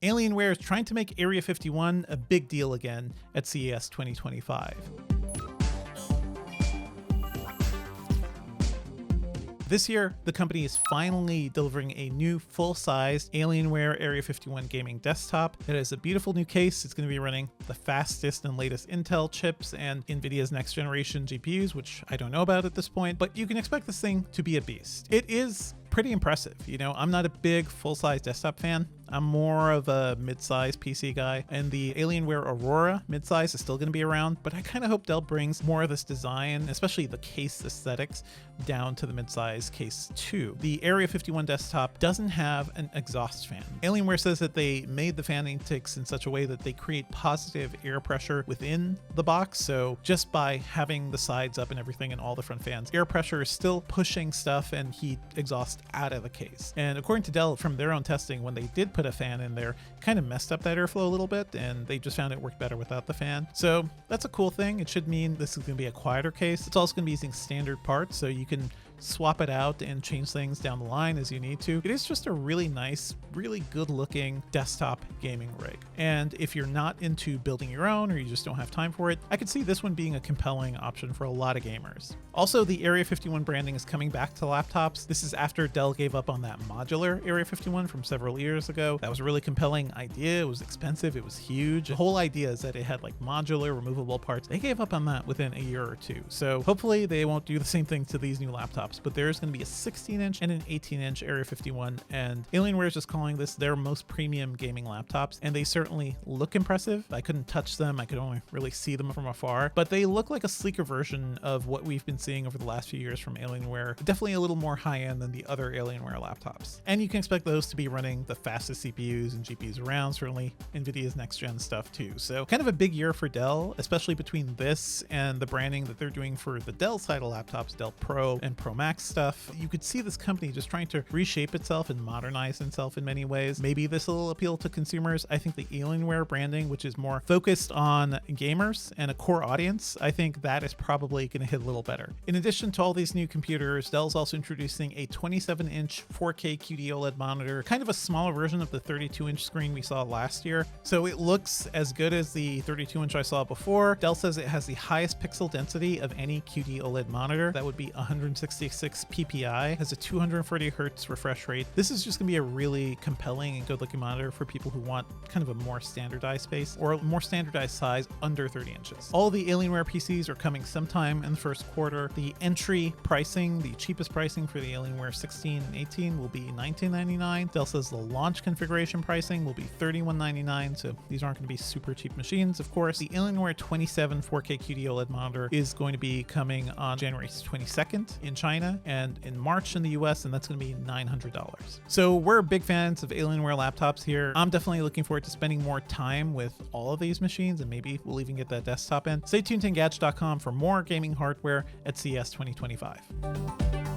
Alienware is trying to make Area 51 a big deal again at CES 2025. This year, the company is finally delivering a new full-sized Alienware Area 51 gaming desktop. It has a beautiful new case. It's going to be running the fastest and latest Intel chips and NVIDIA's next generation GPUs, which I don't know about at this point, but you can expect this thing to be a beast. It is pretty impressive. You know, I'm not a big full-size desktop fan. I'm more of a mid-size PC guy, and the Alienware Aurora mid-size is still going to be around, but I kind of hope Dell brings more of this design, especially the case aesthetics, down to the mid-size case too. The Area 51 desktop doesn't have an exhaust fan. Alienware says that they made the fan intakes in such a way that they create positive air pressure within the box, so just by having the sides up and everything and all the front fans, air pressure is still pushing stuff and heat exhaust out of the case. And according to Dell, from their own testing, when they did put a fan in there, kind of messed up that airflow a little bit, and they just found it worked better without the fan. So that's a cool thing. It should mean this is going to be a quieter case. It's also going to be using standard parts, so you can swap it out and change things down the line as you need to. It is just a really nice, really good looking desktop gaming rig. And if you're not into building your own, or you just don't have time for it, I could see this one being a compelling option for a lot of gamers. Also, the Area 51 branding is coming back to laptops. This is after Dell gave up on that modular Area 51 from several years ago. That was a really compelling idea. It was expensive. It was huge. The whole idea is that it had like modular removable parts. They gave up on that within a year or two. So hopefully they won't do the same thing to these new laptops. But there's going to be a 16-inch and an 18-inch Area 51, and Alienware is just calling this their most premium gaming laptops, and they certainly look impressive. I couldn't touch them. I could only really see them from afar, but they look like a sleeker version of what we've been seeing over the last few years from Alienware. Definitely a little more high-end than the other Alienware laptops. And you can expect those to be running the fastest CPUs and GPUs around, certainly NVIDIA's next-gen stuff too. So kind of a big year for Dell, especially between this and the branding that they're doing for the Dell side of laptops, Dell Pro and Pro Max stuff. You could see this company just trying to reshape itself and modernize itself in many ways. Maybe this will appeal to consumers. I think the Alienware branding, which is more focused on gamers and a core audience, I think that is probably going to hit a little better. In addition to all these new computers, Dell's also introducing a 27-inch 4K QD OLED monitor, kind of a smaller version of the 32-inch screen we saw last year. So it looks as good as the 32-inch I saw before. Dell says it has the highest pixel density of any QD OLED monitor. That would be 166 PPI, has a 240 hertz refresh rate. This is just going to be a really compelling and good looking monitor for people who want kind of a more standardized space or a more standardized size under 30 inches. All the Alienware PCs are coming sometime in the first quarter. The entry pricing, the cheapest pricing for the Alienware 16 and 18 will be $19.99. Dell says the launch configuration pricing will be $31.99, so these aren't going to be super cheap machines, of course. The Alienware 27 4K QD OLED monitor is going to be coming on January 22nd in China and in March in the US, and that's going to be $900. So we're big fans of Alienware laptops here. I'm definitely looking forward to spending more time with all of these machines, and maybe we'll even get that desktop in. Stay tuned to Engadget.com for more gaming hardware at CES 2025.